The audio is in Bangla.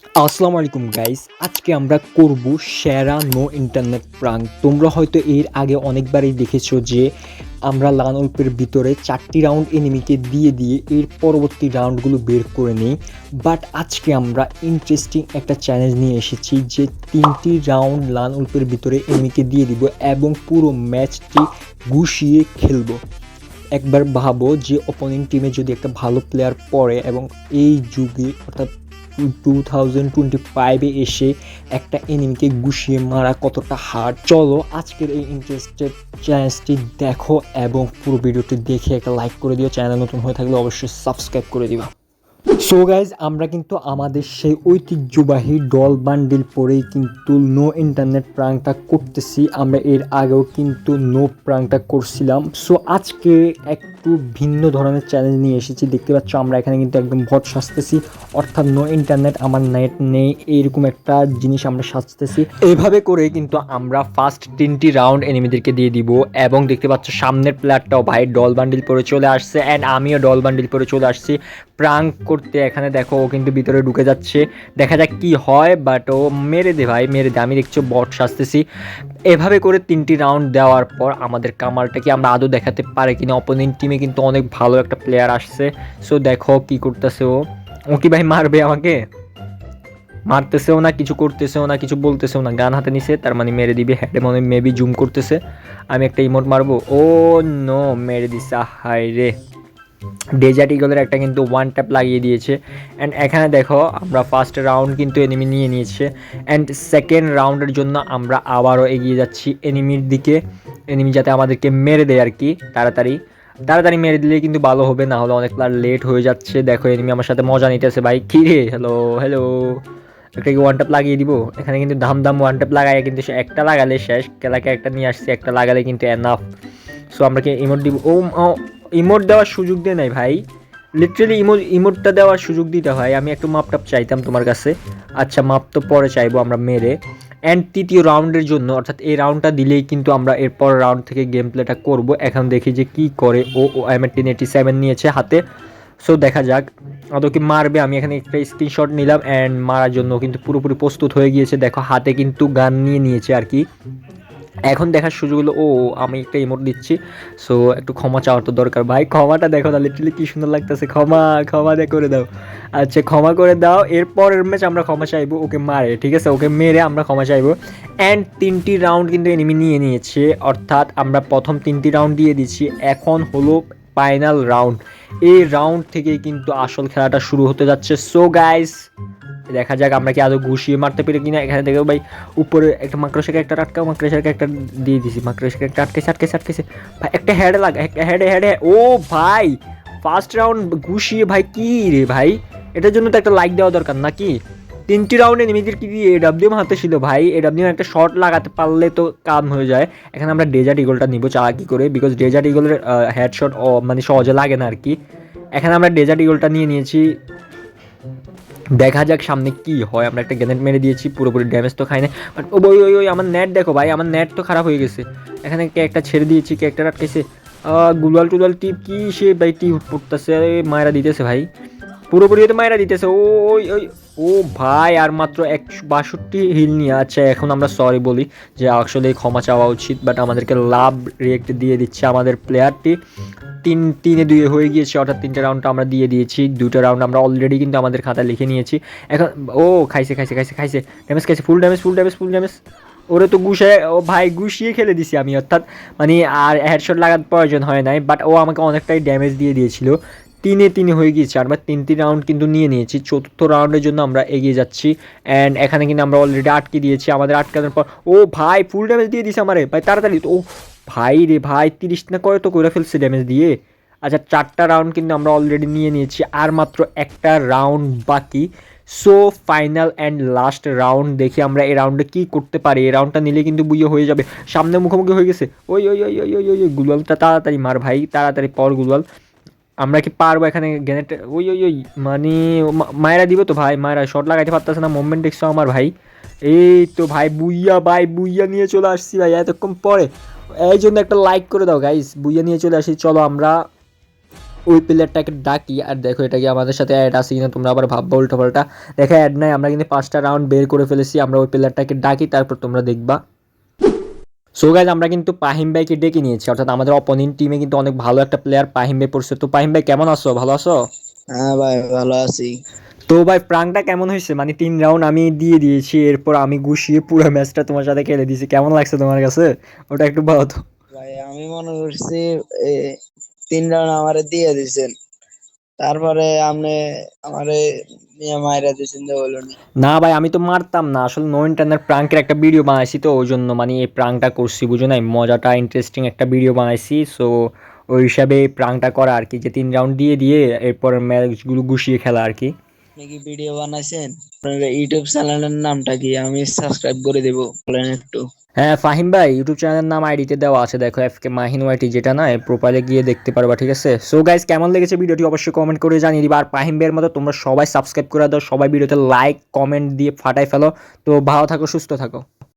আসসালামু আলাইকুম গাইস, আজকে আমরা করব সেরা নো ইন্টারনেট প্রাঙ্ক। তোমরা হয়তো এর আগে অনেকবারই দেখেছো যে আমরা লানউল্পের ভিতরে 4টি রাউন্ড এনিমিকে দিয়ে এর পরবর্তী রাউন্ডগুলো বের করে নিই। বাট আজকে আমরা ইন্টারেস্টিং একটা চ্যালেঞ্জ নিয়ে এসেছি যে 3টি রাউন্ড লানউল্পের ভিতরে এনিমিকে দিয়ে দিব এবং পুরো ম্যাচটি গুছিয়ে খেলবো। একবার ভাবো যে অপোনেন্ট টিমে যদি একটা ভালো প্লেয়ার পড়ে এবং এই যুগে অর্থাৎ 2025-এ এসে একটা এনিমিকে গুছিয়ে মারা কতটা হার্ড। চলো আজকের এই ইন্টারেস্টেড চ্যালেঞ্জটি দেখো এবং পুরো ভিডিওটি দেখে একটা লাইক করে দিও। চ্যানেল নতুন হয়ে থাকলে অবশ্যই সাবস্ক্রাইব করে দিবা। সো গাইজ, আমরা কিন্তু আমাদের সেই ঐতিহ্যবাহী ডল বান্ডিল পরেই কিন্তু নো ইন্টারনেট প্রাঙ্কটা করতেছি। আমরা এর আগেও কিন্তু নো প্রাঙ্কটা করছিলাম। সো আজকে একটু ভিন্ন ধরনের চ্যালেঞ্জ নিয়ে এসেছি। দেখতে পাচ্ছ আমরা এখানে কিন্তু একদম ভট সাজতেছি, অর্থাৎ নো ইন্টারনেট, আমার নেট নেই, এইরকম একটা জিনিস আমরা সাজতেছি। এইভাবে করে কিন্তু আমরা ফার্স্ট 3টি রাউন্ড এনিমিদেরকে দিয়ে দিব। এবং দেখতে পাচ্ছ সামনের প্লেয়ারটাও ভাই ডল বান্ডিল পরে চলে আসছে অ্যান্ড আমিও ডল বান্ডিল পরে চলে আসছি প্রাঙ্ক করতে। এখানে দেখো ও কিন্তু ভিতরে ঢুকে যাচ্ছে, দেখা যাক কি হয়। বাট ও মেরে দে ভাই, মেরে দে। আমি দেখছো বট সাজতেছি। এভাবে করে 3টি রাউন্ড দেওয়ার পর আমাদের কামালটা কি আমরা আদৌ দেখাতে পারে কিনা। অপোনেন্ট টিমে কিন্তু অনেক ভালো একটা প্লেয়ার আসছে। সো দেখো কি করতেছে ও। ও কি ভাই মারবে আমাকে? মারতেছেও না, কিছু করতেছেও না, কিছু বলতেছেও না। গান হাতে নিছে, তার মানে মেরে দিবে। হ্যাঁ মনে মেবি জুম করতেছে। আমি একটা ইমোট মারবো। ও নো, মেরে দিছে। হাই রে, ডেজার্ট ইগলের একটা কিন্তু ওয়ান ট্যাপ লাগিয়ে দিয়েছে। অ্যান্ড এখানে দেখো আমরা ফার্স্ট রাউন্ড কিন্তু এনিমি নিয়ে নিয়েছে অ্যান্ড সেকেন্ড রাউন্ডের জন্য আমরা আবারও এগিয়ে যাচ্ছি এনিমির দিকে। এনিমি যাতে আমাদেরকে মেরে দেয় আর কি, তাড়াতাড়ি তাড়াতাড়ি মেরে দিলে কিন্তু ভালো হবে, না হলে অনেক লেট হয়ে যাচ্ছে। দেখো এনিমি আমার সাথে মজা নিতেছে ভাই। কী রে, হ্যালো হ্যালো, একটা কি ওয়ান ট্যাপ লাগিয়ে দিব। এখানে কিন্তু দাম ওয়ান ট্যাপ লাগায়, কিন্তু সে একটা লাগালে শেষ। খেলাকে একটা নিয়ে আসছে, একটা লাগালে কিন্তু এনাফ। সো আমরা কি ইমোট দিব? ও ইমোট দেওয়ার সুযোগ দিয়ে নাই ভাই, লিটারেলি ইমোটটা দেওয়ার সুযোগ দিতে হয়। আমি একটু মাপ টাপ চাইতাম তোমার কাছে। আচ্ছা মাপ তো পরে চাইবো আমরা মেরে। অ্যান্ড তৃতীয় রাউন্ডের জন্য, অর্থাৎ এই রাউন্ডটা দিলেই কিন্তু আমরা এরপর রাউন্ড থেকে গেম প্লেটা করবো। এখন দেখি যে কি করে ও। M1087 নিয়েছে হাতে। সো দেখা যাক আদৌ কি মারবে। আমি এখানে একটা স্ক্রিনশট নিলাম অ্যান্ড মারার জন্য কিন্তু পুরোপুরি প্রস্তুত হয়ে গিয়েছে। দেখো হাতে কিন্তু গান নিয়ে নিয়েছে আর কি। এখন দেখার সুযোগ হলো ও আমি একটা ইমোট দিচ্ছি। সো একটু ক্ষমা চাওয়ার তো দরকার ভাই। ক্ষমাটা দেখো না, লিটারালি কি সুন্দর লাগতেছে। ক্ষমা ক্ষমা করে দাও। আচ্ছা ক্ষমা করে দাও। এরপরের ম্যাচ আমরা ক্ষমা চাইবো ওকে মারে, ঠিক আছে? ওকে মেরে আমরা ক্ষমা চাইবো। অ্যান্ড 3টি রাউন্ড কিন্তু এনিমি নিয়ে নিয়েছে, অর্থাৎ আমরা প্রথম 3টি রাউন্ড দিয়ে দিচ্ছি। এখন হলো ফাইনাল রাউন্ড। এই রাউন্ড থেকেই কিন্তু আসল খেলাটা শুরু হতে যাচ্ছে। সো গাইস, দেখা যাক আমরা কি আদৌ ঘুষিয়ে মারতে পেরে কিনা। এখানে দেখো ভাই উপরে একটা মাকড়সাকে একটা আটকাও, মাকড়সাকে একটা দিয়ে দিছি, মাকড়সাকে একটা আটকেছে ভাই। একটা হেডে লাগা, একটা হেডে। ও ভাই ফার্স্ট রাউন্ড ঘুষিয়ে ভাই, কি রে ভাই, এটার জন্য তো একটা লাইক দেওয়া দরকার নাকি? 3টি রাউন্ডে নিমিদের কি দিয়ে এডাব্লিউএম হাতে ছিল ভাই। এডাব্লিউএম একটা শট লাগাতে পারলে তো কাম হয়ে যায়। এখানে আমরা ডেজার্ট ইগলটা নিব চালাকি করে, বিকজ ডেজার্ট ইগলের হেডশট মানে সহজে লাগে না আর কি। এখানে আমরা ডেজার্ট ইগলটা নিয়ে নিয়েছি। দেখা যাক সামনে কি হয়। আমরা একটা গ্রেনেড মেরে দিয়েছি, পুরোপুরি ড্যামেজ তো খাই না। বাট ও ওই আমার নেট দেখো ভাই, আমার নেট তো খারাপ হয়ে গেছে। এখানে কে একটা ছেড়ে দিয়েছি, কে একটা আটকেছে। গুলাল টুলাল টিপ কি সে ভাই টিপ পড়তেছে, মায়েরা দিতেছে ভাই, পুরোপুরি তো মায়েরা দিতেছে। ওই ওই ও ভাই আর মাত্র 162 হিল নিয়ে। আচ্ছা এখন আমরা সরি বলি যে আসলে ক্ষমা চাওয়া উচিত, বাট আমাদেরকে লাভ রিয়েক্ট দিয়ে দিচ্ছে আমাদের প্লেয়ারটি। 3-2 হয়ে গিয়েছে, অর্থাৎ 3টে রাউন্ডটা আমরা দিয়ে দিয়েছি। 2টা রাউন্ড আমরা অলরেডি কিন্তু আমাদের খাতায় লিখে নিয়েছি। এখন ও খাইছে ড্যামেজ খাইছে, ফুল ড্যামেজ। ওরে তো গুছিয়ে, ও ভাই গুছিয়ে খেলে দিছি আমি, অর্থাৎ মানে আর হেডশট লাগার প্রয়োজন হয় নাই। বাট ও আমাকে অনেকটাই ড্যামেজ দিয়ে দিয়েছিল। 3-3 হয়ে গিয়েছে, আমরা 3টি রাউন্ড কিন্তু নিয়ে নিয়েছি। চতুর্থ রাউন্ডের জন্য আমরা এগিয়ে যাচ্ছি। অ্যান্ড এখানে কিন্তু আমরা অলরেডি আটকে দিয়েছি। আমাদের আটকানোর পর ও ভাই ফুল ড্যামেজ দিয়ে দিয়েছে আমারে ভাই, তাড়াতাড়ি। ও ভাই রে ভাই, 30 না কত করে ফেলছে ড্যামেজ দিয়ে। আচ্ছা 4টা রাউন্ড কিন্তু আমরা অলরেডি নিয়ে নিয়েছি, আর মাত্র একটা রাউন্ড বাকি। So final and last round, দেখি আমরা এই রাউন্ডে কী করতে পারি। এই রাউন্ডটা নিলে কিন্তু বুইয়ে হয়ে যাবে। সামনে মুখোমুখি হয়ে গেছে। ওই গুলালটা তাড়াতাড়ি মার ভাই, তাড়াতাড়ি পর গুলাল। আমরা কি পারবো এখানে গ্রেনেড? ওই মানে মায়েরা দিব তো ভাই, মায়েরা শট লাগাইতে পারতেছে না। মুভমেন্ট দেখছো আমার ভাই? এই তো ভাই বুইয়া নিয়ে চলে আসছি ভাই এতক্ষণ পরে। এই জন্য একটা লাইক করে দাও গাইস, বুইয়া নিয়ে চলে আসি। চলো আমরা ওই প্লেয়ারটাকে ডাকি আর দেখো এটা কি আমাদের সাথে অ্যাড আছে কিনা তোমরা আবার ভাববা উল্টোপাল্টা। দেখো অ্যাড নাই, আমরা কিন্তু 5টা রাউন্ড বের করে ফেলেছি। আমরা ওই প্লেয়ারটাকে ডাকি, তারপর তোমরা দেখবা। সো গাইজ আমরা কিন্তু পাহিম ভাইকে ডেকে নিয়েছি, অর্থাৎ আমাদের অপোনেন্ট টিমে কিন্তু অনেক ভালো একটা প্লেয়ার পাহিম ভাই পড়ছে। তো পাহিম ভাই কেমন আছো, ভালো আছো? হ্যাঁ ভাই, ভালো আছি। তো ভাই প্রাঙ্কটা কেমন হয়েছে? মানে 3 রাউন্ড আমি দিয়ে দিয়েছি, এরপর আমি গুছিয়ে পুরো ম্যাচটা তোমার সাথে খেলে দিয়েছি, কেমন লাগছে তোমার কাছে ওটা একটু বলো তো। ভাই আমি মনে করছি এ, 3 রাউন্ড আমারে দিয়ে দিছেন, তারপরে আপনি আমারে নিয়ে মাইরা দিছেন যে বলুন। না ভাই আমি তো মারতাম না, আসলে নো ইন্টারনেট প্রাঙ্কের একটা ভিডিও বানাইছি, তো ওই জন্য মানে এই প্রাঙ্কটা করছি, বুঝো নাই মজাটা, ইন্টারেস্টিং একটা ভিডিও বানাইছি। সো ওই হিসাবে প্রাঙ্কটা করা আর কি, যে 3 রাউন্ড দিয়ে দিয়ে এরপর ম্যাচগুলো গুছিয়ে খেলা আর কি। আপনি কি ভিডিও বানাইছেন? আপনার ইউটিউব চ্যানেলের নামটা কি? আমি সাবস্ক্রাইব করে দেব, বলেন একটু। হ্যাঁ ফাহিম ভাই ইউটিউব চ্যানেলের নাম আইডিতে দেওয়া আছে, দেখো এফকে মাহিন ওয়াইটি যেটা না, প্রোফাইলে গিয়ে দেখতে পারবা, ঠিক আছে? সো গাইজ কেমন লেগেছে ভিডিওটি অবশ্যই কমেন্ট করে জানিয়ে দিবা। আর ফাহিম ভাইয়ের মতো তোমরা সবাই সাবস্ক্রাইব করে দাও, সবাই ভিডিওতে লাইক কমেন্ট দিয়ে ফাটাই ফেলো। তো ভালো থাকো, সুস্থ থাকো।